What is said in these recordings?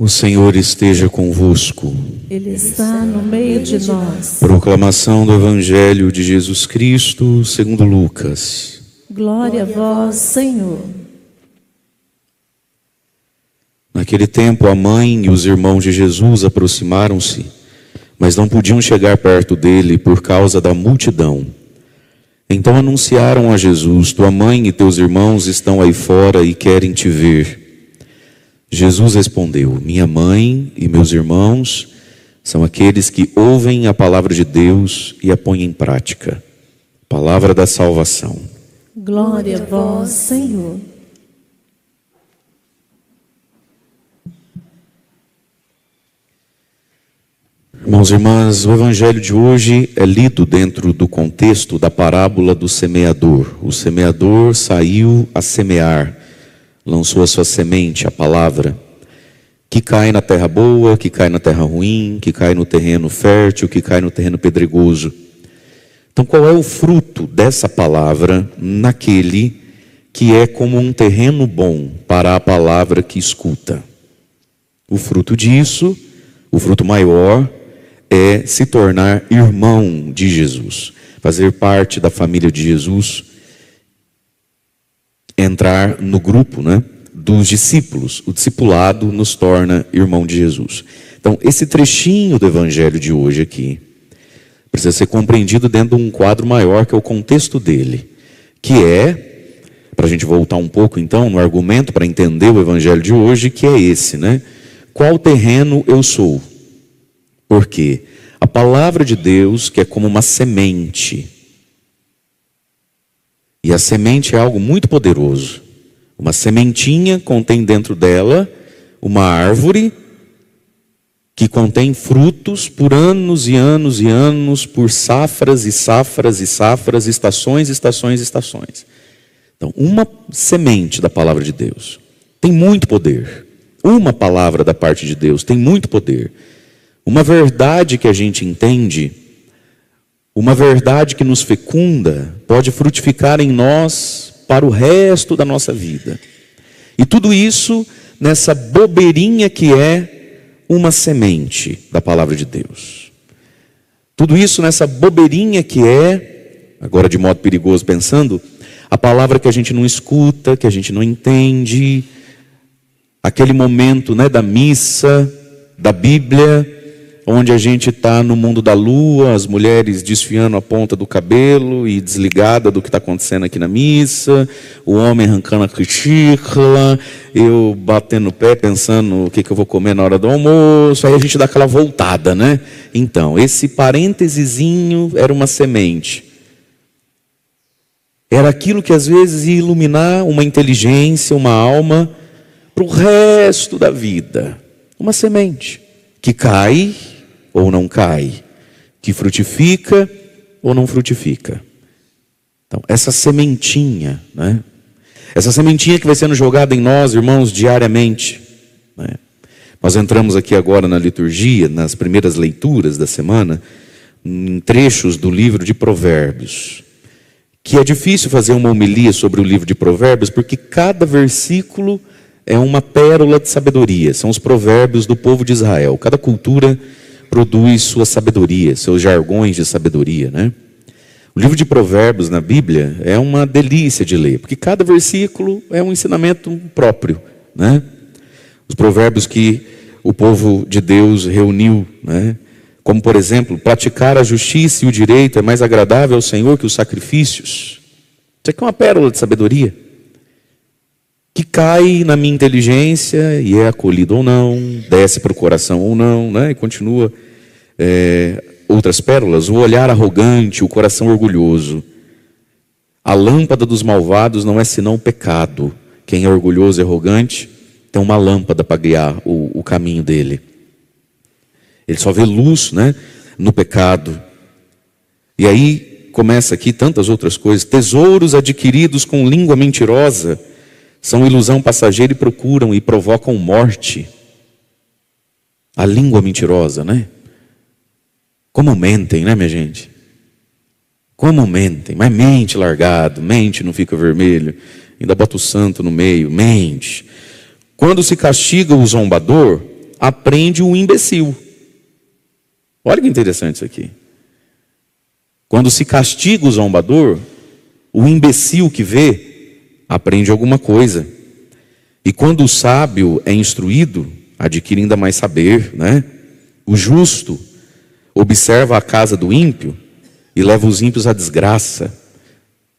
O Senhor esteja convosco. Ele está no meio de nós. Proclamação do Evangelho de Jesus Cristo, segundo Lucas. Glória a vós, Senhor. Naquele tempo, a mãe e os irmãos de Jesus aproximaram-se, mas não podiam chegar perto dele por causa da multidão. Então anunciaram a Jesus: tua mãe e teus irmãos estão aí fora e querem te ver. Jesus respondeu: minha mãe e meus irmãos são aqueles que ouvem a palavra de Deus e a põem em prática. Palavra da salvação. Glória a vós, Senhor. Irmãos e irmãs, o Evangelho de hoje é lido dentro do contexto da parábola do semeador. O semeador saiu a semear, lançou a sua semente, a palavra, que cai na terra boa, que cai na terra ruim, que cai no terreno fértil, que cai no terreno pedregoso. Então, qual é o fruto dessa palavra naquele que é como um terreno bom para a palavra que escuta? O fruto disso, o fruto maior, é se tornar irmão de Jesus, fazer parte da família de Jesus, entrar no grupo, dos discípulos. O discipulado nos torna irmão de Jesus. Então, esse trechinho do Evangelho de hoje aqui precisa ser compreendido dentro de um quadro maior, que é o contexto dele, que é, para a gente voltar um pouco então no argumento para entender o Evangelho de hoje, que é esse, Qual terreno eu sou? Porque a palavra de Deus, que é como uma semente, e a semente é algo muito poderoso. Uma sementinha contém dentro dela uma árvore que contém frutos por anos e anos e anos, por safras e safras e safras, estações, estações, estações. Então, uma semente da palavra de Deus tem muito poder. Uma palavra da parte de Deus tem muito poder. Uma verdade que a gente entende, uma verdade que nos fecunda, pode frutificar em nós para o resto da nossa vida. E tudo isso nessa bobeirinha que é uma semente da palavra de Deus. Tudo isso nessa bobeirinha que é, agora de modo perigoso pensando, a palavra que a gente não escuta, que a gente não entende, aquele momento da missa, da Bíblia, onde a gente está no mundo da lua, as mulheres desfiando a ponta do cabelo e desligada do que está acontecendo aqui na missa, o homem arrancando a cutícula, eu batendo o pé pensando o que eu vou comer na hora do almoço, aí a gente dá aquela voltada, Então, esse parêntesezinho era uma semente. Era aquilo que às vezes ia iluminar uma inteligência, uma alma, para o resto da vida. Uma semente que cai ou não cai, que frutifica ou não frutifica. Então, essa sementinha, Essa sementinha que vai sendo jogada em nós, irmãos, diariamente. Nós entramos aqui agora na liturgia, nas primeiras leituras da semana, em trechos do livro de Provérbios, que é difícil fazer uma homilia sobre o livro de Provérbios, porque cada versículo é uma pérola de sabedoria. São os provérbios do povo de Israel. Cada cultura produz sua sabedoria, seus jargões de sabedoria, O livro de Provérbios na Bíblia é uma delícia de ler, porque cada versículo é um ensinamento próprio, Os provérbios que o povo de Deus reuniu, Como, por exemplo, praticar a justiça e o direito é mais agradável ao Senhor que os sacrifícios. Isso aqui é uma pérola de sabedoria, que cai na minha inteligência e é acolhido ou não, desce para o coração ou não, E continua outras pérolas: o olhar arrogante, o coração orgulhoso. A lâmpada dos malvados não é senão o pecado. Quem é orgulhoso e arrogante tem uma lâmpada para guiar o caminho dele. Ele só vê luz, no pecado. E aí começa aqui tantas outras coisas. Tesouros adquiridos com língua mentirosa são ilusão passageira e procuram e provocam morte. A língua mentirosa, Como mentem, minha gente? Como mentem? Mas mente largado, mente não fica vermelho. Ainda bota o santo no meio, mente. Quando se castiga o zombador, aprende o imbecil. Olha que interessante isso aqui. Quando se castiga o zombador, o imbecil que vê aprende alguma coisa. E quando o sábio é instruído, adquire ainda mais saber, né? O justo observa a casa do ímpio e leva os ímpios à desgraça.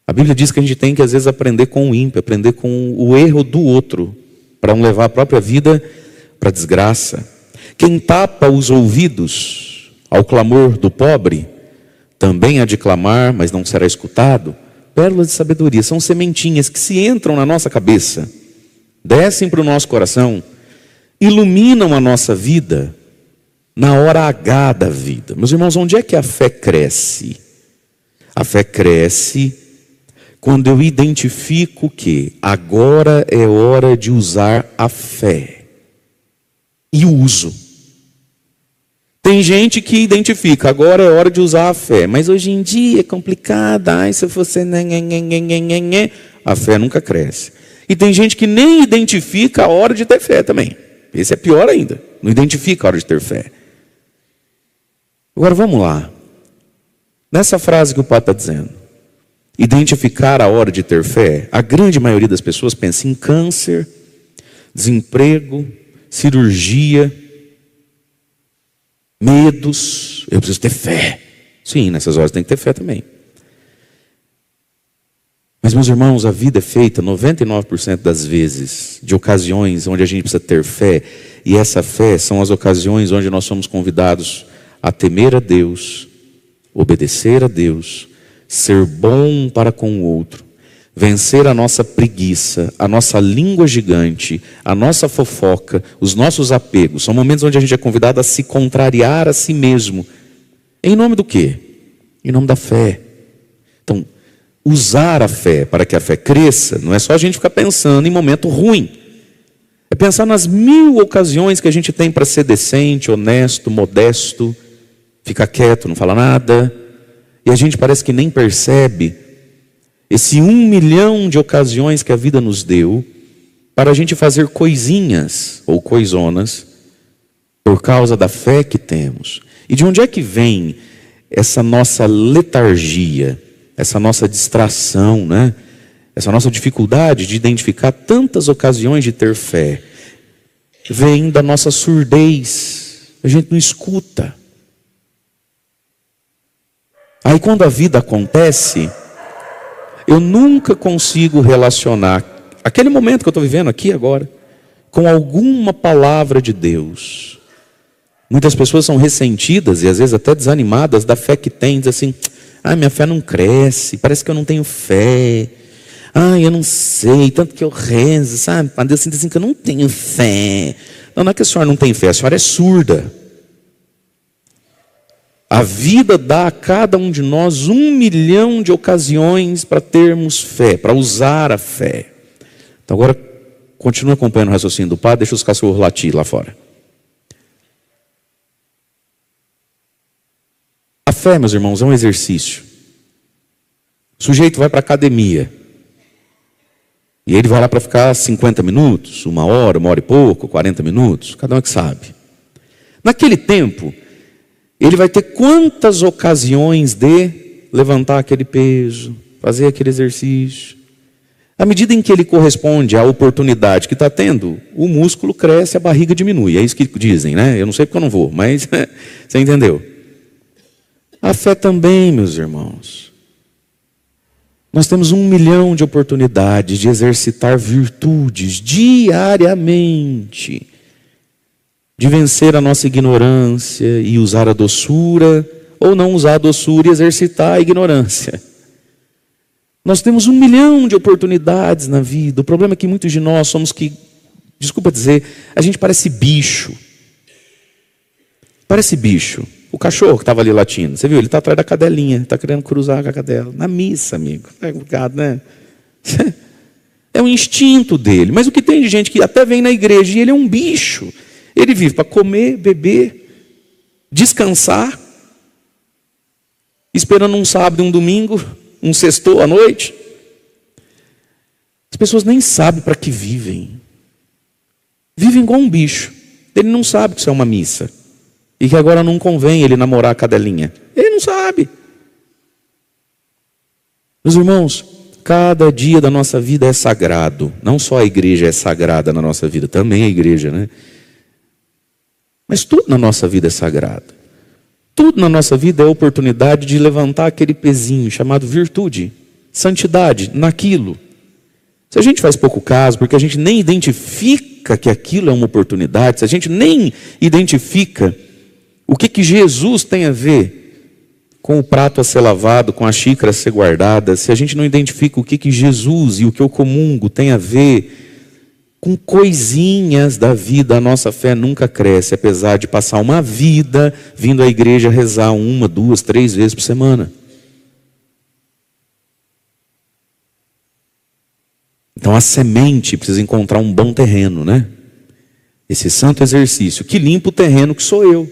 A Bíblia diz que a gente tem que às vezes aprender com o ímpio, aprender com o erro do outro, para não levar a própria vida para a desgraça. Quem tapa os ouvidos ao clamor do pobre, também há de clamar, mas não será escutado. Pérolas de sabedoria, são sementinhas que se entram na nossa cabeça, descem para o nosso coração, iluminam a nossa vida na hora H da vida. Meus irmãos, onde é que a fé cresce? A fé cresce quando eu identifico que agora é hora de usar a fé. E uso. Tem gente que identifica, agora é hora de usar a fé. Mas hoje em dia é complicado. Ai, se você... A fé nunca cresce. E tem gente que nem identifica a hora de ter fé também. Esse é pior ainda. Não identifica a hora de ter fé. Agora vamos lá. Nessa frase que o Padre está dizendo, identificar a hora de ter fé, a grande maioria das pessoas pensa em câncer, desemprego, cirurgia, medos. Eu preciso ter fé. Sim, nessas horas tem que ter fé também. Mas, meus irmãos, a vida é feita 99% das vezes de ocasiões onde a gente precisa ter fé. E essa fé são as ocasiões onde nós somos convidados a temer a Deus, obedecer a Deus, ser bom para com o outro, vencer a nossa preguiça, a nossa língua gigante, a nossa fofoca, os nossos apegos. São momentos onde a gente é convidado a se contrariar a si mesmo. Em nome do quê? Em nome da fé. Então, usar a fé para que a fé cresça, não é só a gente ficar pensando em momento ruim. É pensar nas 1000 ocasiões que a gente tem para ser decente, honesto, modesto, ficar quieto, não falar nada. E a gente parece que nem percebe esse 1 milhão de ocasiões que a vida nos deu para a gente fazer coisinhas ou coisonas por causa da fé que temos. E de onde é que vem essa nossa letargia, essa nossa distração, né? Essa nossa dificuldade de identificar tantas ocasiões de ter fé? Vem da nossa surdez. A gente não escuta. Aí quando a vida acontece, eu nunca consigo relacionar aquele momento que eu estou vivendo aqui agora com alguma palavra de Deus. Muitas pessoas são ressentidas e às vezes até desanimadas da fé que têm. Dizem assim, minha fé não cresce, parece que eu não tenho fé. Eu não sei, tanto que eu rezo, sabe? Mas Deus diz assim que eu não tenho fé. Não é que a senhora não tem fé, a senhora é surda. A vida dá a cada um de nós 1 milhão de ocasiões para termos fé, para usar a fé. Então agora, continua acompanhando o raciocínio do Padre, deixa os cachorros latir lá fora. A fé, meus irmãos, é um exercício. O sujeito vai para a academia. E ele vai lá para ficar 50 minutos, 1 hora, 1 hora e pouco, 40 minutos. Cada um é que sabe. Naquele tempo, ele vai ter quantas ocasiões de levantar aquele peso, fazer aquele exercício. À medida em que ele corresponde à oportunidade que está tendo, o músculo cresce, a barriga diminui. É isso que dizem, né? Eu não sei porque eu não vou, mas você entendeu. A fé também, meus irmãos. Nós temos 1 milhão de oportunidades de exercitar virtudes diariamente, de vencer a nossa ignorância e usar a doçura, ou não usar a doçura e exercitar a ignorância. Nós temos 1 milhão de oportunidades na vida. O problema é que muitos de nós somos que, desculpa dizer, a gente parece bicho. Parece bicho. O cachorro que estava ali latindo, você viu? Ele está atrás da cadelinha, está querendo cruzar com a cadela. Na missa, amigo. É complicado, né? É um instinto dele. Mas o que tem de gente que até vem na igreja e ele é um bicho. Ele vive para comer, beber, descansar, esperando um sábado e um domingo, um sextou à noite. As pessoas nem sabem para que vivem. Vivem igual um bicho. Ele não sabe que isso é uma missa. E que agora não convém ele namorar a cadelinha. Ele não sabe. Meus irmãos, cada dia da nossa vida é sagrado. Não só a igreja é sagrada na nossa vida, também a igreja, né? Mas tudo na nossa vida é sagrado. Tudo na nossa vida é oportunidade de levantar aquele pezinho chamado virtude, santidade, naquilo. Se a gente faz pouco caso, porque a gente nem identifica que aquilo é uma oportunidade, se a gente nem identifica o que Jesus tem a ver com o prato a ser lavado, com a xícara a ser guardada, se a gente não identifica o que Jesus e o que eu comungo tem a ver com coisinhas da vida, a nossa fé nunca cresce, apesar de passar uma vida vindo à igreja rezar 1, 2, 3 vezes por semana. Então a semente precisa encontrar um bom terreno, né? Esse santo exercício que limpa o terreno que sou eu.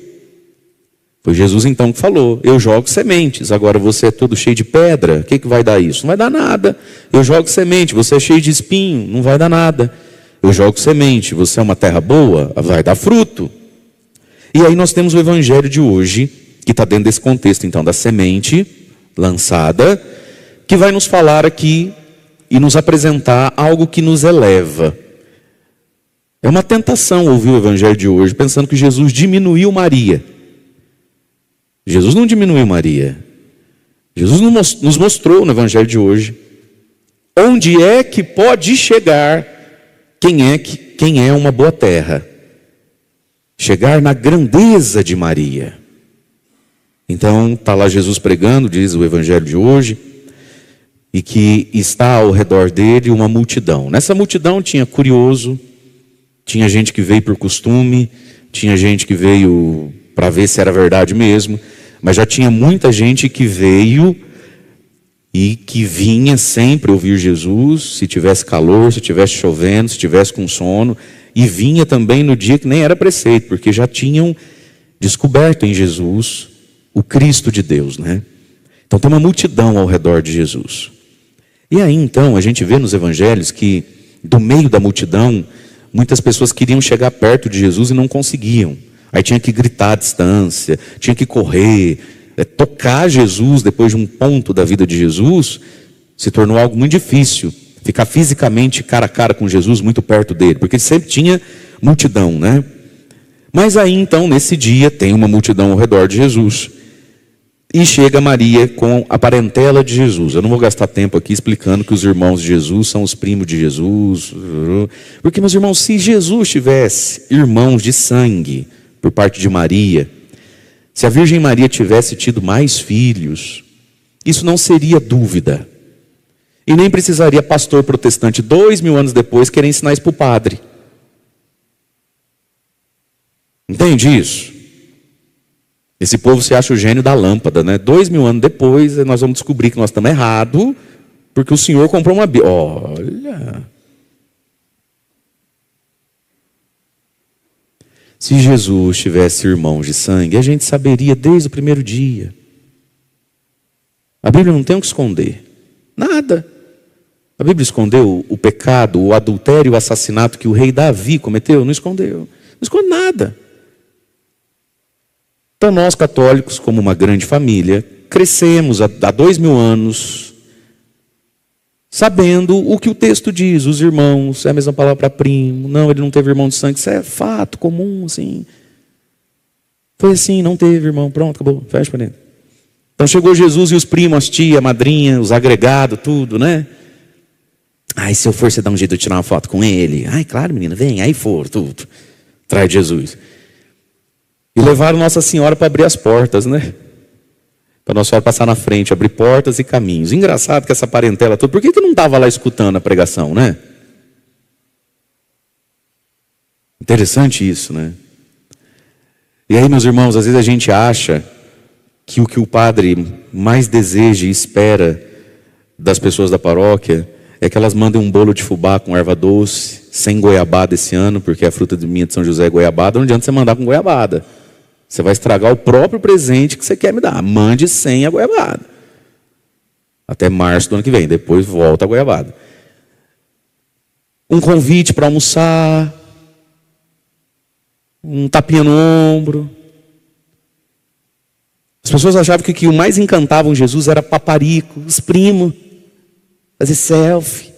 Foi Jesus então que falou: eu jogo sementes, agora você é todo cheio de pedra, o que vai dar isso? Não vai dar nada. Eu jogo semente, você é cheio de espinho, não vai dar nada. Eu jogo semente, você é uma terra boa, vai dar fruto. E aí nós temos o evangelho de hoje, que está dentro desse contexto então da semente lançada, que vai nos falar aqui e nos apresentar algo que nos eleva. É uma tentação ouvir o evangelho de hoje pensando que Jesus diminuiu Maria. Jesus não diminuiu Maria. Jesus nos mostrou no evangelho de hoje onde é que pode chegar quem é uma boa terra. Chegar na grandeza de Maria. Então está lá Jesus pregando, diz o evangelho de hoje, e que está ao redor dele uma multidão. Nessa multidão tinha curioso, tinha gente que veio por costume, tinha gente que veio para ver se era verdade mesmo, mas já tinha muita gente que veio e que vinha sempre ouvir Jesus, se tivesse calor, se tivesse chovendo, se tivesse com sono, e vinha também no dia que nem era preceito, porque já tinham descoberto em Jesus o Cristo de Deus, né? Então tem uma multidão ao redor de Jesus. E aí então a gente vê nos evangelhos que do meio da multidão muitas pessoas queriam chegar perto de Jesus e não conseguiam. Aí tinha que gritar à distância, tinha que correr, tocar Jesus depois de um ponto da vida de Jesus se tornou algo muito difícil. Ficar fisicamente cara a cara com Jesus muito perto dele, porque sempre tinha multidão, né? Mas aí então nesse dia tem uma multidão ao redor de Jesus. E chega Maria com a parentela de Jesus. Eu não vou gastar tempo aqui explicando que os irmãos de Jesus são os primos de Jesus. Porque, meus irmãos, se Jesus tivesse irmãos de sangue por parte de Maria, se a Virgem Maria tivesse tido mais filhos, isso não seria dúvida. E nem precisaria pastor protestante 2000 anos depois querer ensinar isso para o padre. Entende isso? Esse povo se acha o gênio da lâmpada, né? 2000 anos depois, nós vamos descobrir que nós estamos errados, porque o Senhor comprou uma Bíblia. Olha! Se Jesus tivesse irmãos de sangue, a gente saberia desde o primeiro dia. A Bíblia não tem o que esconder. Nada. A Bíblia escondeu o pecado, o adultério e o assassinato que o rei Davi cometeu? Não escondeu. Não esconde nada. Então nós católicos, como uma grande família, crescemos há 2000 anos sabendo o que o texto diz. Os irmãos, é a mesma palavra para primo. Não, ele não teve irmão de sangue. Isso é fato comum, assim. Foi assim, não teve irmão. Pronto, acabou, fecha para dentro. Então chegou Jesus e os primos, as tia, a madrinha, os agregados, tudo, né? Ai, se eu for, você dá um jeito de tirar uma foto com ele. Ai, claro, menina, vem. Aí for, tudo. Traz Jesus. E levaram Nossa Senhora para abrir as portas, né? Para Nossa Senhora passar na frente, abrir portas e caminhos. Engraçado que essa parentela toda, por que não estava lá escutando a pregação, né? Interessante isso, né? E aí, meus irmãos, às vezes a gente acha que o que o padre mais deseja e espera das pessoas da paróquia é que elas mandem um bolo de fubá com erva doce, sem goiabada esse ano, porque a fruta minha de São José é goiabada. Não adianta você mandar com goiabada. Você vai estragar o próprio presente que você quer me dar. Mande sem a goiabada. Até março do ano que vem. Depois volta a goiabada. Um convite para almoçar. um tapinha no ombro. As pessoas achavam que o que mais encantava Jesus era paparico, os primos, fazer selfie.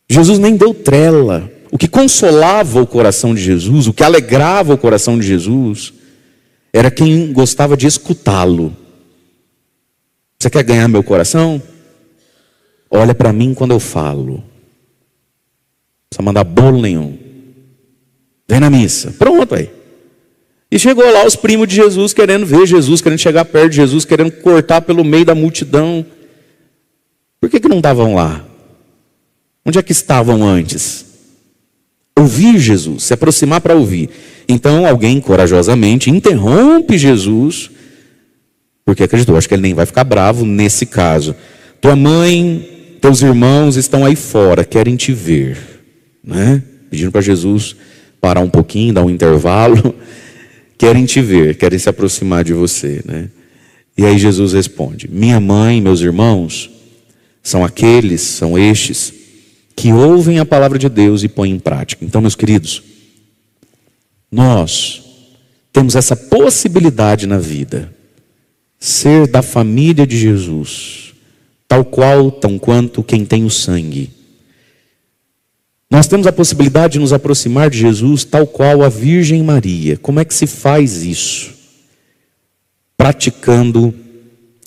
Jesus nem deu trela. O que consolava o coração de Jesus, o que alegrava o coração de Jesus, era quem gostava de escutá-lo. Você quer ganhar meu coração? Olha para mim quando eu falo. Não precisa mandar bolo nenhum. Vem na missa. Pronto aí. E chegou lá os primos de Jesus querendo ver Jesus, querendo chegar perto de Jesus, querendo cortar pelo meio da multidão. Por que não estavam lá? Onde é que estavam antes? Ouvir Jesus, se aproximar para ouvir. Então alguém corajosamente interrompe Jesus, porque acreditou, acho que ele nem vai ficar bravo nesse caso. Tua mãe, teus irmãos estão aí fora, querem te ver, né? Pedindo para Jesus parar um pouquinho, dar um intervalo. Querem te ver, querem se aproximar de você, né? E aí Jesus responde: minha mãe e meus irmãos são estes que ouvem a palavra de Deus e põem em prática. Então, meus queridos, nós temos essa possibilidade na vida, ser da família de Jesus, tal quanto quem tem o sangue. Nós temos a possibilidade de nos aproximar de Jesus tal qual a Virgem Maria. Como é que se faz isso? Praticando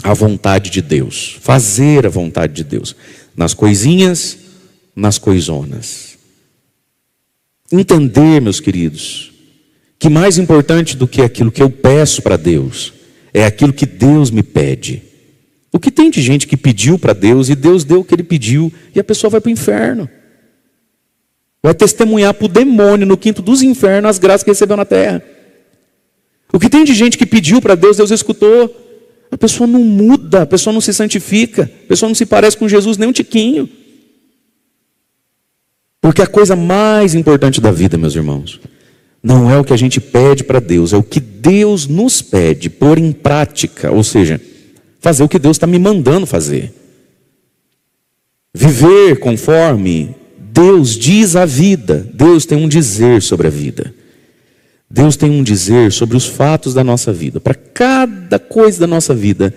a vontade de Deus. Fazer a vontade de Deus. Nas coisinhas, nas coisonas. Entender, meus queridos, que mais importante do que aquilo que eu peço para Deus, é aquilo que Deus me pede. O que tem de gente que pediu para Deus e Deus deu o que ele pediu e a pessoa vai para o inferno. Vai testemunhar para o demônio no quinto dos infernos as graças que recebeu na terra. O que tem de gente que pediu para Deus, Deus escutou. A pessoa não muda, a pessoa não se santifica, a pessoa não se parece com Jesus nem um tiquinho. Porque a coisa mais importante da vida, meus irmãos, não é o que a gente pede para Deus, é o que Deus nos pede, pôr em prática, ou seja, fazer o que Deus está me mandando fazer. Viver conforme Deus diz a vida. Deus tem um dizer sobre a vida. Deus tem um dizer sobre os fatos da nossa vida. Para cada coisa da nossa vida,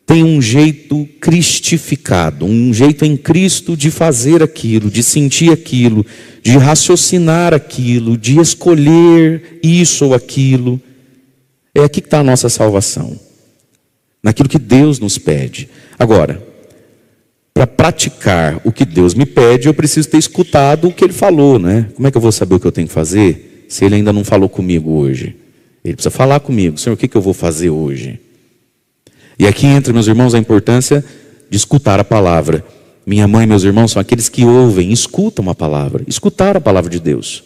tem um jeito cristificado, um jeito em Cristo de fazer aquilo, de sentir aquilo, de raciocinar aquilo, de escolher isso ou aquilo. É aqui que está a nossa salvação. Naquilo que Deus nos pede. Agora, para praticar o que Deus me pede, eu preciso ter escutado o que Ele falou, né? Como é que eu vou saber o que eu tenho que fazer se Ele ainda não falou comigo hoje? Ele precisa falar comigo. Senhor, o que eu vou fazer hoje? E aqui entra, meus irmãos, a importância de escutar a palavra. Minha mãe e meus irmãos são aqueles que ouvem, escutam a palavra. Escutar a palavra de Deus,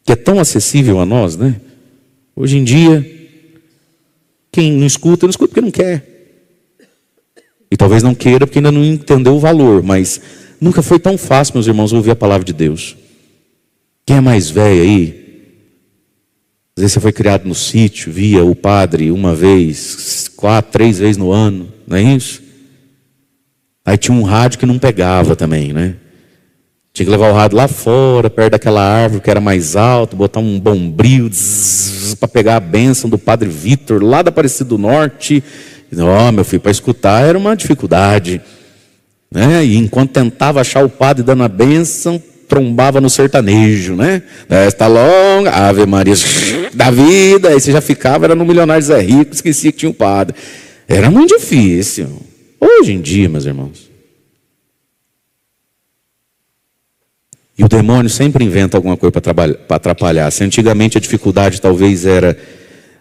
que é tão acessível a nós, né? Hoje em dia, quem não escuta porque não quer. E talvez não queira porque ainda não entendeu o valor. Mas nunca foi tão fácil, meus irmãos, ouvir a palavra de Deus. Quem é mais velho aí? Às vezes você foi criado no sítio, via o padre uma vez, 4, 3 vezes no ano, não é isso? Aí tinha um rádio que não pegava também, né? Tinha que levar o rádio lá fora, perto daquela árvore que era mais alto, botar um bombril para pegar a bênção do padre Vitor, lá da Aparecida do Norte. Ó, meu filho, para escutar era uma dificuldade, né? E enquanto tentava achar o padre dando a bênção, trombava no sertanejo, né? Esta longa, Ave Maria da vida, aí você já ficava, era no Milionário Zé Rico, esquecia que tinha um padre. Era muito difícil. Hoje em dia, meus irmãos. E o demônio sempre inventa alguma coisa para atrapalhar. Se antigamente a dificuldade talvez era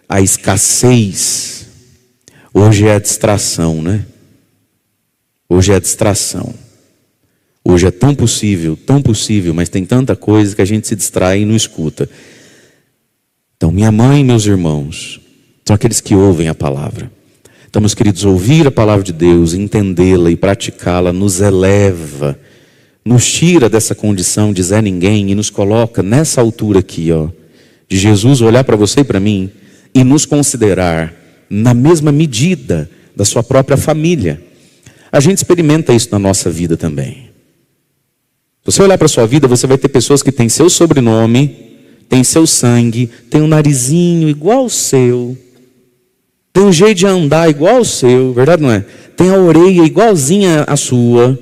a escassez, hoje é a distração, né? Hoje é a distração. Hoje é tão possível, mas tem tanta coisa que a gente se distrai e não escuta. Então, minha mãe e meus irmãos são aqueles que ouvem a palavra. Então, meus queridos, ouvir a palavra de Deus, entendê-la e praticá-la nos eleva, nos tira dessa condição de Zé Ninguém e nos coloca nessa altura aqui, ó, de Jesus olhar para você e para mim e nos considerar na mesma medida da sua própria família. A gente experimenta isso na nossa vida também. Se você olhar para a sua vida, você vai ter pessoas que têm seu sobrenome, tem seu sangue, tem um narizinho igual ao seu, tem um jeito de andar igual ao seu, verdade não é? Tem a orelha igualzinha à sua,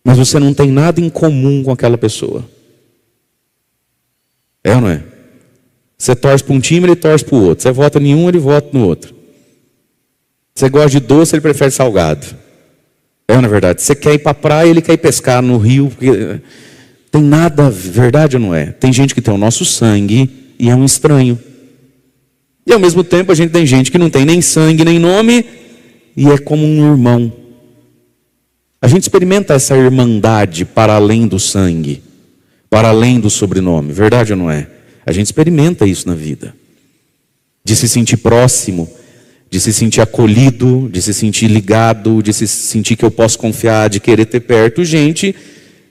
mas você não tem nada em comum com aquela pessoa. É ou não é? Você torce para um time, ele torce para o outro. Você vota em um, ele vota no outro. Você gosta de doce, ele prefere salgado. É ou não é verdade? Você quer ir para a praia, ele quer ir pescar no rio. Porque... Tem nada, verdade ou não é? Tem gente que tem o nosso sangue e é um estranho. E ao mesmo tempo a gente tem gente que não tem nem sangue nem nome e é como um irmão. A gente experimenta essa irmandade para além do sangue, para além do sobrenome, verdade ou não é? A gente experimenta isso na vida. De se sentir próximo, de se sentir acolhido, de se sentir ligado, de se sentir que eu posso confiar, de querer ter perto gente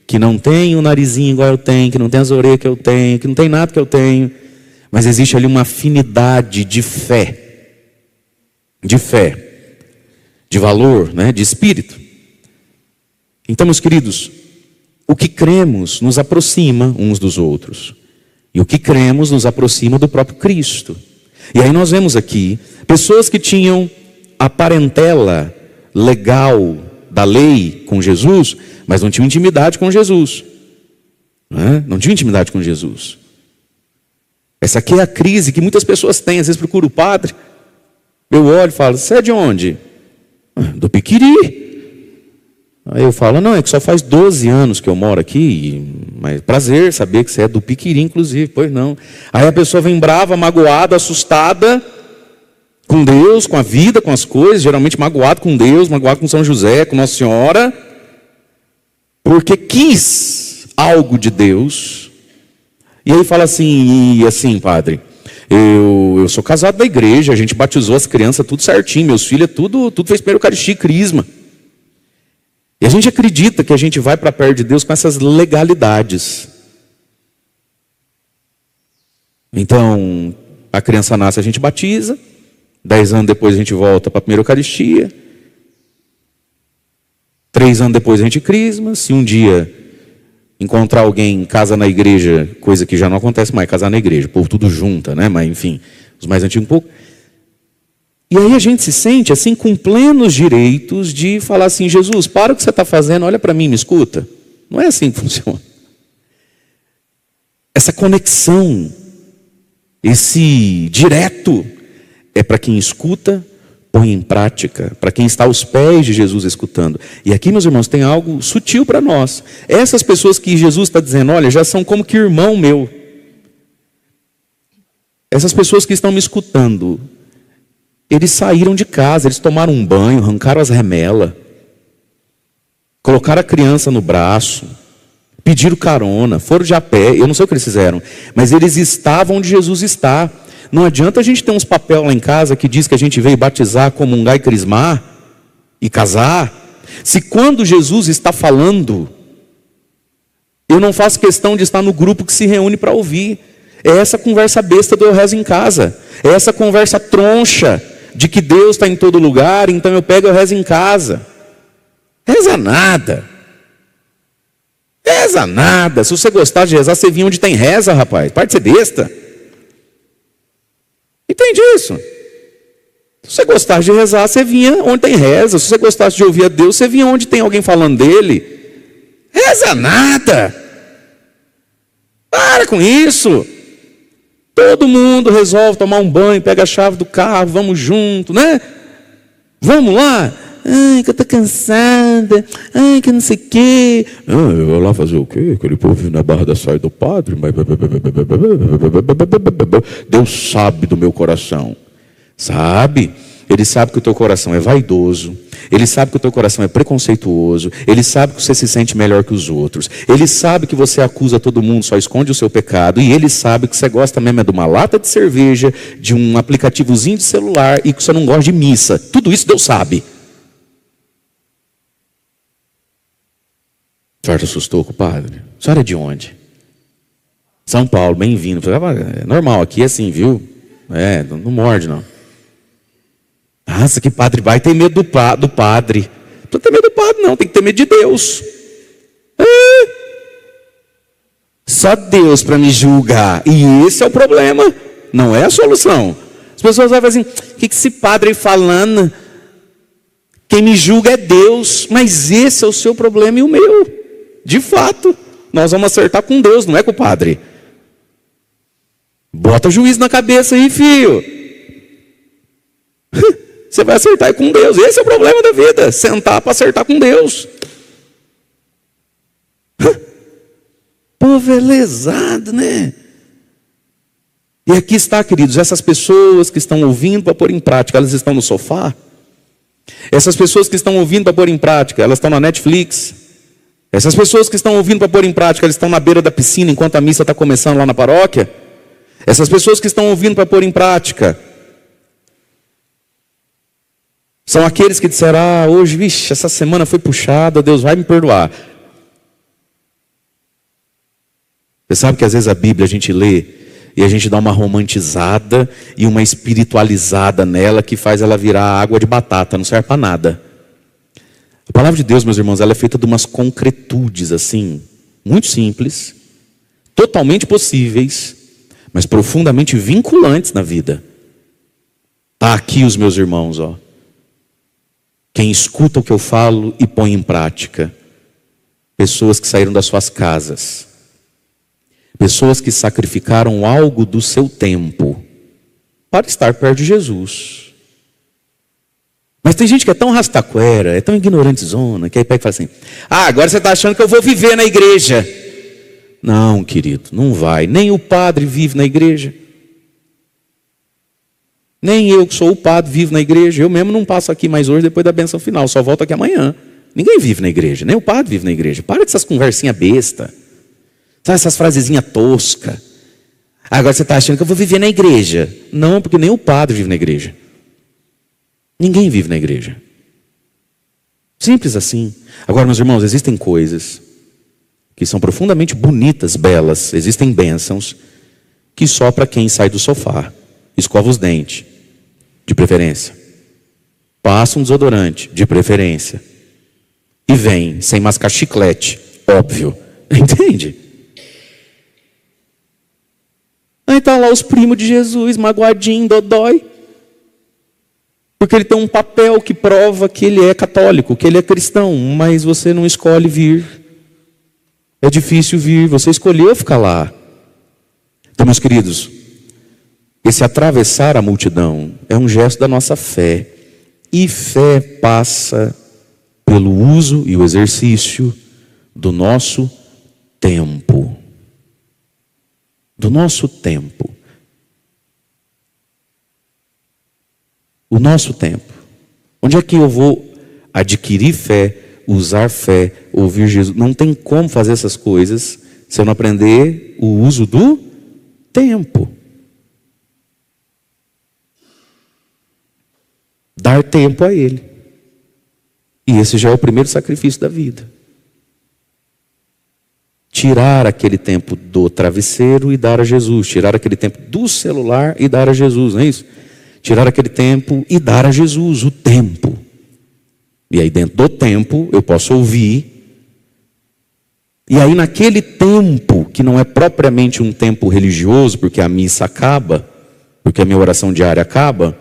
que não tem o narizinho igual eu tenho, que não tem as orelhas que eu tenho, que não tem nada que eu tenho. Mas existe ali uma afinidade de fé, de valor, né? De espírito. Então, meus queridos, o que cremos nos aproxima uns dos outros. E o que cremos nos aproxima do próprio Cristo. E aí nós vemos aqui pessoas que tinham a parentela legal da lei com Jesus, mas não tinham intimidade com Jesus. Não tinham intimidade com Jesus. Essa aqui é a crise que muitas pessoas têm. Às vezes procura o padre, eu olho e falo, você é de onde? Do Piquiri. Aí eu falo, não, é que só faz 12 anos que eu moro aqui, mas prazer saber que você é do Piquiri, inclusive. Pois não. Aí a pessoa vem brava, magoada, assustada com Deus, com a vida, com as coisas, geralmente magoado com Deus, magoado com São José, com Nossa Senhora, porque quis algo de Deus. E aí fala assim, e assim, padre, eu sou casado da igreja, a gente batizou as crianças tudo certinho, meus filhos, tudo fez primeiro Eucaristia e Crisma. E a gente acredita que a gente vai para perto de Deus com essas legalidades. Então, a criança nasce, a gente batiza, 10 anos depois a gente volta para a primeira Eucaristia, 3 anos depois a gente crisma. Se um dia encontrar alguém em casa na igreja, coisa que já não acontece mais, casar na igreja, o povo tudo junta, né? Mas enfim, os mais antigos um pouco. E aí a gente se sente assim com plenos direitos de falar assim, Jesus, para o que você está fazendo, olha para mim, me escuta. Não é assim que funciona. Essa conexão, esse direto, é para quem escuta, põe em prática, para quem está aos pés de Jesus escutando. E aqui, meus irmãos, tem algo sutil para nós. Essas pessoas que Jesus está dizendo, olha, já são como que irmão meu. Essas pessoas que estão me escutando, eles saíram de casa, eles tomaram um banho, arrancaram as remelas, colocaram a criança no braço, pediram carona, foram de a pé, eu não sei o que eles fizeram, mas eles estavam onde Jesus está. Não adianta a gente ter uns papel lá em casa que diz que a gente veio batizar, comungar e crismar e casar, se quando Jesus está falando, eu não faço questão de estar no grupo que se reúne para ouvir. É essa conversa besta do eu rezo em casa, é essa conversa troncha de que Deus está em todo lugar, então eu pego e eu rezo em casa. Reza nada. Reza nada. Se você gostar de rezar, você vinha onde tem reza, rapaz. Para de ser besta. Entende isso? Se você gostasse de rezar, você vinha onde tem reza. Se você gostasse de ouvir a Deus, você vinha onde tem alguém falando dele. Reza nada. Para com isso. Todo mundo resolve tomar um banho, pega a chave do carro, vamos junto, né? Vamos lá. Ai, que eu estou cansada. Ai, que não sei o quê. Eu vou lá fazer o quê? Aquele povo na barra da saia do padre. Deus sabe do meu coração. Sabe? Ele sabe que o teu coração é vaidoso. Ele sabe que o teu coração é preconceituoso. Ele sabe que você se sente melhor que os outros. Ele sabe que você acusa todo mundo, só esconde o seu pecado. E ele sabe que você gosta mesmo de uma lata de cerveja, de um aplicativozinho de celular e que você não gosta de missa. Tudo isso Deus sabe. A senhora assustou com o padre? A senhora é de onde? São Paulo, bem-vindo. É normal, aqui é assim, viu? Não morde não. Nossa, que padre vai ter medo do padre. Não precisa ter medo do padre não, tem que ter medo de Deus. só Deus para me julgar. E esse é o problema, não é a solução. As pessoas vão falar assim: o que esse padre aí falando? Quem me julga é Deus. Mas esse é o seu problema e o meu. De fato, nós vamos acertar com Deus, não é com o padre. Bota juízo na cabeça aí, filho. Você vai acertar com Deus. Esse é o problema da vida, sentar para acertar com Deus. Povo é lesado, né? E aqui está, queridos, essas pessoas que estão ouvindo para pôr em prática, elas estão no sofá. Essas pessoas que estão ouvindo para pôr em prática, elas estão na Netflix. Essas pessoas que estão ouvindo para pôr em prática, elas estão na beira da piscina enquanto a missa está começando lá na paróquia. Essas pessoas que estão ouvindo para pôr em prática são aqueles que disseram: hoje, vixe, essa semana foi puxada, Deus vai me perdoar. Você sabe que às vezes a Bíblia a gente lê e a gente dá uma romantizada e uma espiritualizada nela que faz ela virar água de batata, não serve para nada. A palavra de Deus, meus irmãos, ela é feita de umas concretudes assim, muito simples, totalmente possíveis, mas profundamente vinculantes na vida. Está aqui os meus irmãos, ó. Quem escuta o que eu falo e põe em prática. Pessoas que saíram das suas casas. Pessoas que sacrificaram algo do seu tempo para estar perto de Jesus. Mas tem gente que é tão rastaquera, é tão ignorantezona, que aí pega e fala assim: agora você está achando que eu vou viver na igreja. Não, querido, não vai. Nem o padre vive na igreja. Nem eu que sou o padre vivo na igreja. Eu mesmo não passo aqui mais hoje depois da bênção final, só volto aqui amanhã. Ninguém vive na igreja, nem o padre vive na igreja. Para dessas conversinhas besta. Sabe essas frasezinhas toscas? Agora você está achando que eu vou viver na igreja. Não, porque nem o padre vive na igreja. Ninguém vive na igreja. Simples assim. Agora, meus irmãos, existem coisas que são profundamente bonitas, belas. Existem bênçãos que só para quem sai do sofá. Escova os dentes, de preferência. Passa um desodorante, de preferência. E vem, sem mascar chiclete, óbvio. Entende? Aí estão lá os primos de Jesus, magoadinho, dodói. Porque ele tem um papel que prova que ele é católico, que ele é cristão. Mas você não escolhe vir. É difícil vir, você escolheu ficar lá. Então, meus queridos, esse atravessar a multidão é um gesto da nossa fé. E fé passa pelo uso e o exercício do nosso tempo. Do nosso tempo. O nosso tempo. Onde é que eu vou adquirir fé, usar fé, ouvir Jesus? Não tem como fazer essas coisas se eu não aprender o uso do tempo. Dar tempo a Ele. E esse já é o primeiro sacrifício da vida. Tirar aquele tempo do travesseiro e dar a Jesus. Tirar aquele tempo do celular e dar a Jesus, não é isso? Tirar aquele tempo e dar a Jesus, o tempo. E aí dentro do tempo eu posso ouvir. E aí naquele tempo, que não é propriamente um tempo religioso, porque a missa acaba, porque a minha oração diária acaba,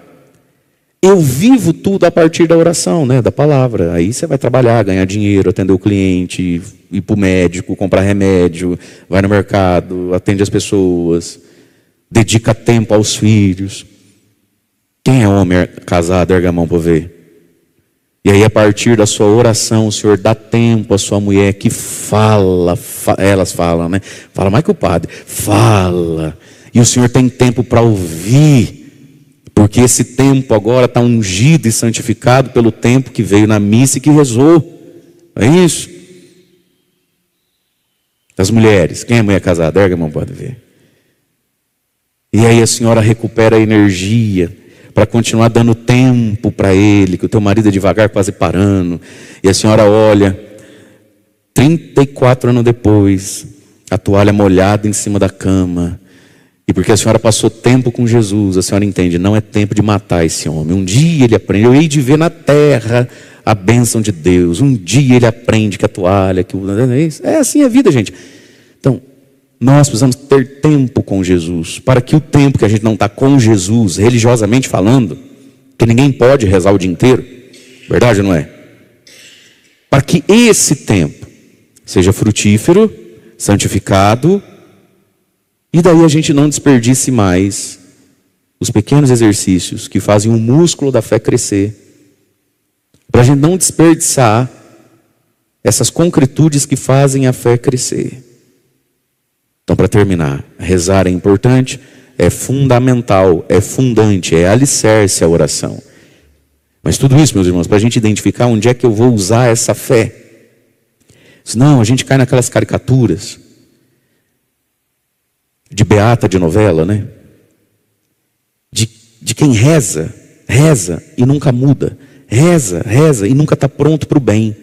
eu vivo tudo a partir da oração, né, da palavra. Aí você vai trabalhar, ganhar dinheiro, atender o cliente, ir para o médico, comprar remédio, vai no mercado, atende as pessoas, dedica tempo aos filhos. Quem é homem casado, erga a mão para ver. E aí a partir da sua oração, o Senhor dá tempo à sua mulher que fala, elas falam, né? Fala mais que o padre, fala. E o Senhor tem tempo para ouvir. Porque esse tempo agora está ungido e santificado pelo tempo que veio na missa e que rezou. É isso? As mulheres, quem é mulher casada? Erga a mão, pode ver. E aí a senhora recupera a energia para continuar dando tempo para ele, que o teu marido é devagar, quase parando. E a senhora olha, 34 anos depois, a toalha molhada em cima da cama. E porque a senhora passou tempo com Jesus, a senhora entende, não é tempo de matar esse homem. Um dia ele aprende, eu hei de ver na terra a bênção de Deus. Um dia ele aprende que a toalha, que o... É assim a vida, gente. Então, Nós precisamos ter tempo com Jesus, para que o tempo que a gente não está com Jesus, religiosamente falando, que ninguém pode rezar o dia inteiro, verdade ou não é? Para que esse tempo seja frutífero, santificado, e daí a gente não desperdice mais os pequenos exercícios que fazem o músculo da fé crescer, para a gente não desperdiçar essas concretudes que fazem a fé crescer. Então, para terminar, rezar é importante, é fundamental, é fundante, é alicerce a oração. Mas tudo isso, meus irmãos, para a gente identificar onde é que eu vou usar essa fé. Senão a gente cai naquelas caricaturas de beata de novela, né? De quem reza e nunca muda. Reza e nunca está pronto para o bem.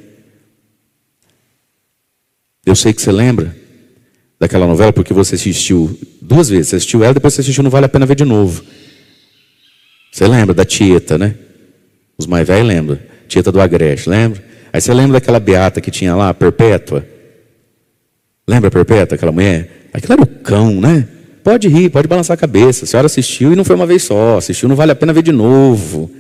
Eu sei que você lembra daquela novela porque você assistiu 2 vezes. Você assistiu ela, depois você assistiu Não Vale a Pena Ver de Novo. Você lembra da Tieta, né? Os mais velhos lembram. Tieta do Agreste, lembra? Aí você lembra daquela beata que tinha lá, a Perpétua? Lembra a Perpétua, aquela mulher? Aquilo era o cão, né? Pode rir, pode balançar a cabeça. A senhora assistiu e não foi uma vez só. Assistiu, não vale a pena ver de novo.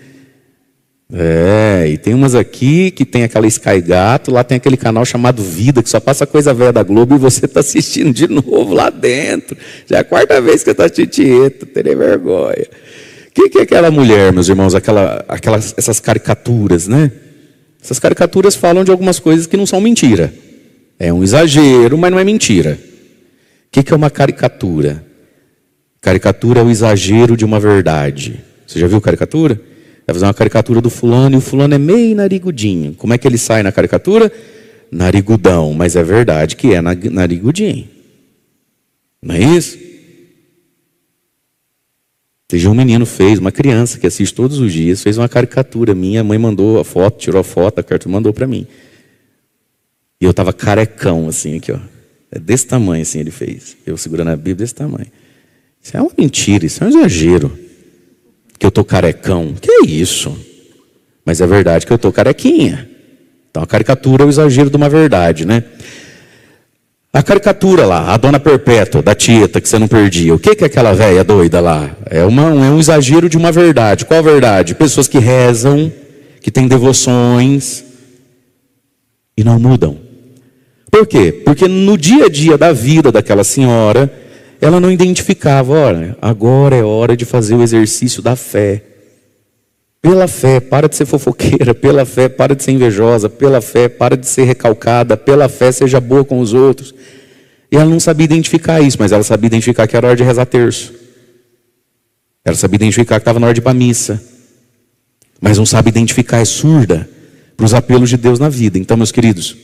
E tem umas aqui que tem aquela Sky Gato, lá tem aquele canal chamado Vida, que só passa coisa velha da Globo e você está assistindo de novo lá dentro. Já é a 4ª vez que você está assistindo Tieta, terei vergonha. O que é aquela mulher, meus irmãos? Essas caricaturas, né? Essas caricaturas falam de algumas coisas que não são mentira. É um exagero, mas não é mentira. O que é uma caricatura? Caricatura é o exagero de uma verdade. Você já viu caricatura? Vai fazer uma caricatura do fulano e o fulano é meio narigudinho. Como é que ele sai na caricatura? Narigudão, mas é verdade que é narigudinho. Não é isso? Um menino fez, uma criança que assiste todos os dias, fez uma caricatura minha, a mãe mandou a foto, tirou a foto, a carta mandou para mim. E eu estava carecão, assim, aqui, ó. É desse tamanho, assim, ele fez. Eu segurando a Bíblia desse tamanho. Isso é uma mentira, isso é um exagero. Que eu estou carecão. Que é isso? Mas é verdade que eu estou carequinha. Então a caricatura é o exagero de uma verdade, né? A caricatura lá, a Dona Perpétua, da Tieta, que você não perdia. O que é aquela velha doida lá? É um exagero de uma verdade. Qual verdade? Pessoas que rezam, que têm devoções e não mudam. Por quê? Porque no dia a dia da vida daquela senhora, ela não identificava, olha, agora é hora de fazer o exercício da fé. Pela fé, para de ser fofoqueira. Pela fé, para de ser invejosa. Pela fé, para de ser recalcada. Pela fé, seja boa com os outros. E ela não sabia identificar isso, mas ela sabia identificar que era hora de rezar terço. Ela sabia identificar que estava na hora de ir para a missa. Mas não sabe identificar, é surda para os apelos de Deus na vida. Então, meus queridos,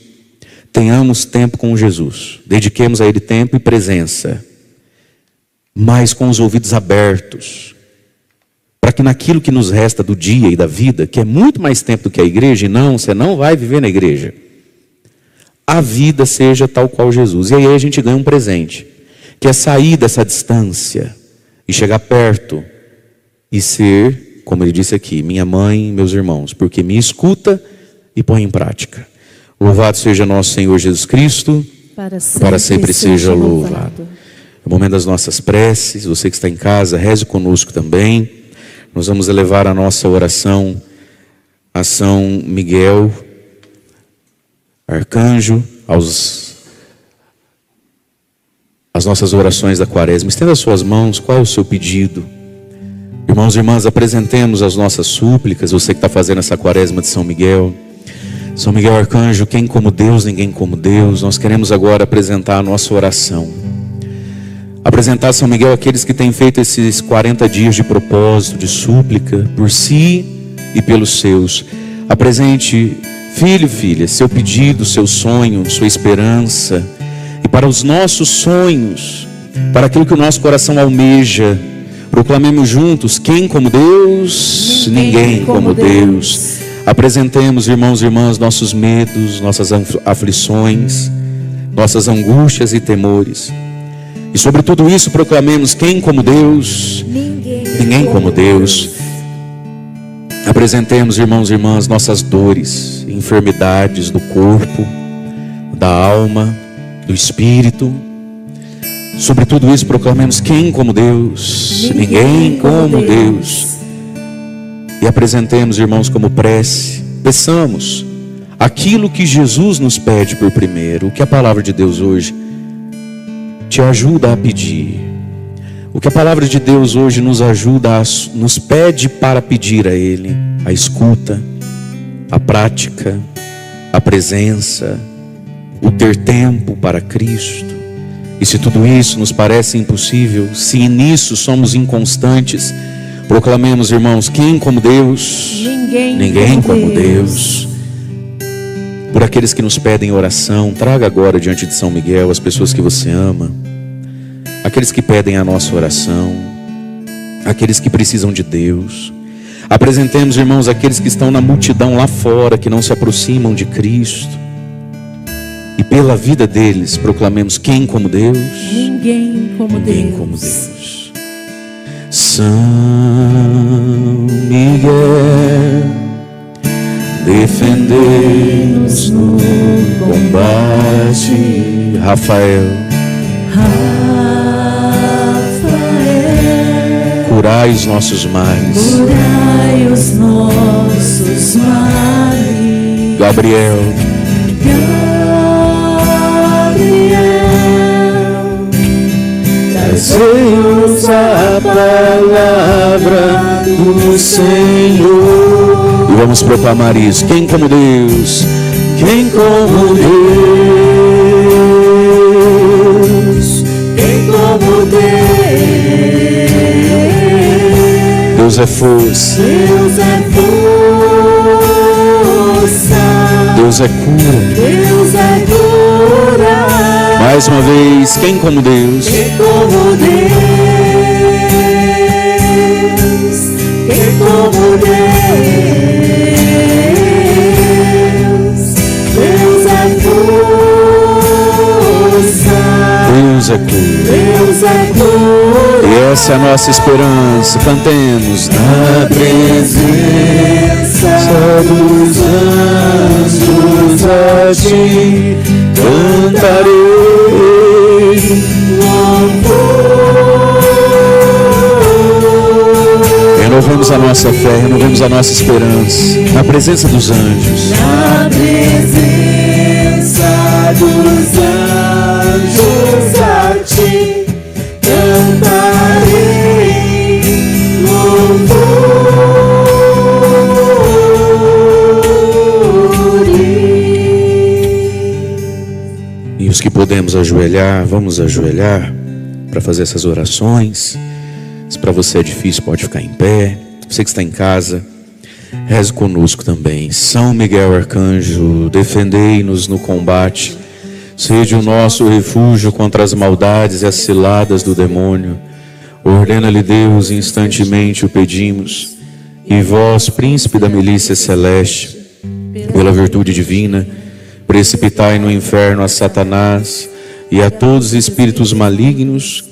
tenhamos tempo com Jesus. Dediquemos a Ele tempo e presença. Mas com os ouvidos abertos. Para que naquilo que nos resta do dia e da vida, que é muito mais tempo do que a igreja, e não, você não vai viver na igreja, a vida seja tal qual Jesus. E aí a gente ganha um presente, que é sair dessa distância e chegar perto e ser, como ele disse aqui, minha mãe, meus irmãos, porque me escuta e põe em prática. Louvado seja nosso Senhor Jesus Cristo, para sempre seja louvado. É o momento das nossas preces. Você que está em casa, reze conosco também. Nós vamos elevar a nossa oração a São Miguel, arcanjo, as nossas orações da quaresma. Estenda as suas mãos, qual é o seu pedido? Irmãos e irmãs, apresentemos as nossas súplicas. Você que está fazendo essa quaresma de São Miguel. São Miguel arcanjo, quem como Deus, ninguém como Deus. Nós queremos agora apresentar a nossa oração. Apresentar a São Miguel aqueles que têm feito esses 40 dias de propósito, de súplica, por si e pelos seus. Apresente, filho e filha, seu pedido, seu sonho, sua esperança. E para os nossos sonhos, para aquilo que o nosso coração almeja, proclamemos juntos, quem como Deus? Ninguém como Deus. Apresentemos, irmãos e irmãs, nossos medos, nossas aflições, nossas angústias e temores. E sobre tudo isso proclamemos, quem como Deus? Ninguém como Deus. Apresentemos, irmãos e irmãs, nossas dores, enfermidades do corpo, da alma, do espírito. Sobre tudo isso proclamemos: quem como Deus? Ninguém como Deus. E apresentemos, irmãos, como prece, peçamos aquilo que Jesus nos pede por primeiro, o que a palavra de Deus hoje te ajuda a pedir, o que a palavra de Deus hoje nos ajuda, nos pede para pedir a Ele: a escuta, a prática, a presença, o ter tempo para Cristo. E se tudo isso nos parece impossível, se nisso somos inconstantes, proclamemos, irmãos: quem como Deus? Ninguém como Deus. Por aqueles que nos pedem oração, traga agora diante de São Miguel as pessoas que você ama, aqueles que pedem a nossa oração, aqueles que precisam de Deus. Apresentemos, irmãos, aqueles que estão na multidão lá fora, que não se aproximam de Cristo. E pela vida deles proclamemos: quem como Deus? Ninguém como Ninguém Deus. como Deus. São Miguel, defendei-nos no combate. Rafael, curai os nossos males. Curai os nossos males. Gabriel, trazei-nos a palavra do Senhor. E vamos proclamar isso: quem como Deus? Quem como Deus? Quem como Deus? Deus é força. Deus é força. Deus é cura. Deus é cura. Mais uma vez: quem como Deus? Quem como Deus? Quem como Deus? Deus é força. Deus é cura. Deus é cura. E essa é a nossa esperança. Cantemos: na presença dos anjos a ti cantarei louvor. Renovemos a nossa fé, renovemos a nossa esperança na presença dos anjos. Na presença dos anjos a ti cantarei louvores. E os que podemos ajoelhar, vamos ajoelhar para fazer essas orações. Se para você é difícil, pode ficar em pé. Você que está em casa, reze conosco também. São Miguel Arcanjo, defendei-nos no combate. Sede o nosso refúgio contra as maldades e as ciladas do demônio. Ordena-lhe Deus, instantemente o pedimos. E vós, príncipe da milícia celeste, pela virtude divina, precipitai no inferno a Satanás e a todos os espíritos malignos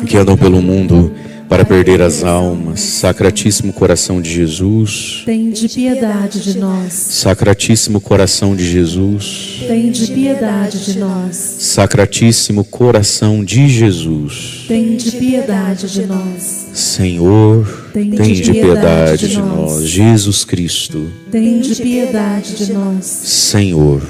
que andam pelo mundo para perder as almas. Sacratíssimo coração de Jesus, Tende piedade de nós. Sacratíssimo coração de Jesus, Tende piedade de nós. Sacratíssimo coração de Jesus. Tende piedade de nós. Senhor, tende piedade de nós. Jesus Cristo, Tende piedade de nós. Senhor.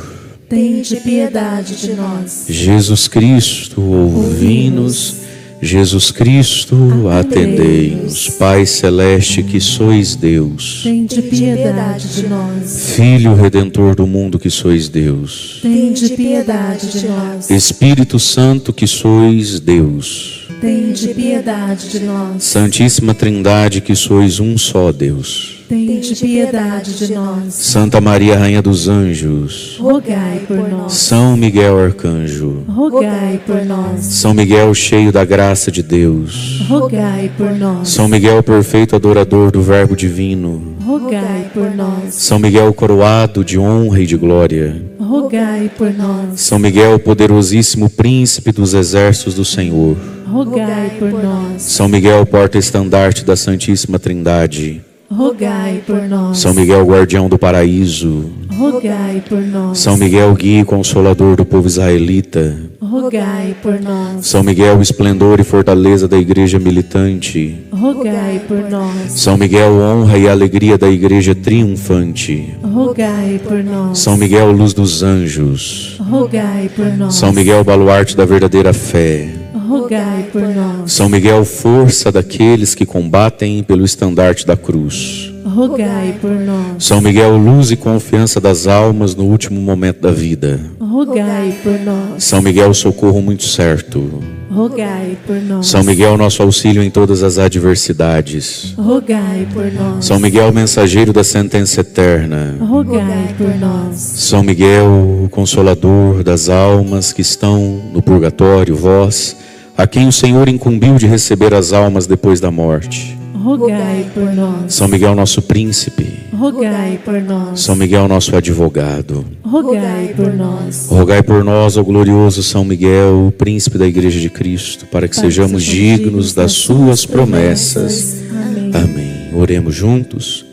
Tende piedade de nós. Jesus Cristo, ouvi-nos. Jesus Cristo, atendei-nos. Pai celeste, que sois Deus, Tende piedade de nós. Filho redentor do mundo, que sois Deus, Tende piedade de nós. Espírito Santo, que sois Deus, Tende piedade de nós. Santíssima Trindade, que sois um só Deus, Tende piedade de nós. Santa Maria, Rainha dos Anjos, Rogai por nós. São Miguel Arcanjo, Rogai por nós. São Miguel cheio da graça de Deus, Rogai por nós. São Miguel perfeito adorador do Verbo divino, Rogai por nós. São Miguel coroado de honra e de glória, Rogai por nós. São Miguel poderosíssimo príncipe dos exércitos do Senhor, Rogai por nós. São Miguel porta-estandarte da Santíssima Trindade, Rogai por nós. São Miguel guardião do paraíso, Rogai por nós. São Miguel guia e consolador do povo israelita, rogai por nós. São Miguel, esplendor e fortaleza da igreja militante. Rogai por nós. São Miguel, honra e alegria da igreja triunfante. Rogai por nós. São Miguel, luz dos anjos. Rogai por nós. São Miguel, baluarte da verdadeira fé. Rogai por nós. São Miguel, força daqueles que combatem pelo estandarte da cruz. Rogai por nós. São Miguel, luz e confiança das almas no último momento da vida. Rogai por nós. São Miguel, socorro muito certo. Rogai por nós. São Miguel, nosso auxílio em todas as adversidades. Rogai por nós. São Miguel, mensageiro da sentença eterna. Rogai por nós. São Miguel, o consolador das almas que estão no purgatório, vós, a quem o Senhor incumbiu de receber as almas depois da morte. Rogai por nós. São Miguel, nosso príncipe. Rogai por nós. São Miguel, nosso advogado. Rogai por nós. Rogai por nós, ó glorioso São Miguel, o príncipe da Igreja de Cristo, para que sejamos dignos das suas promessas. Amém. Amém. Oremos juntos.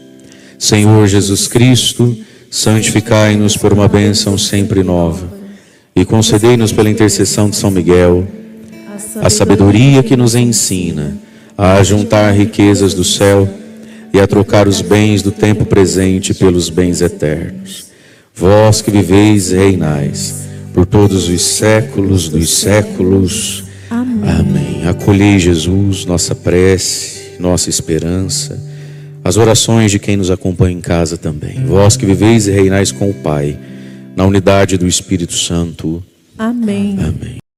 Senhor Jesus Cristo, santificai-nos por uma bênção sempre nova e concedei-nos pela intercessão de São Miguel a sabedoria que nos ensina a juntar riquezas do céu e a trocar os bens do tempo presente pelos bens eternos. Vós que viveis e reinais por todos os séculos dos séculos. Amém. Amém. Acolhei, Jesus, nossa prece, nossa esperança, as orações de quem nos acompanha em casa também. Vós que viveis e reinais com o Pai, na unidade do Espírito Santo. Amém. Amém.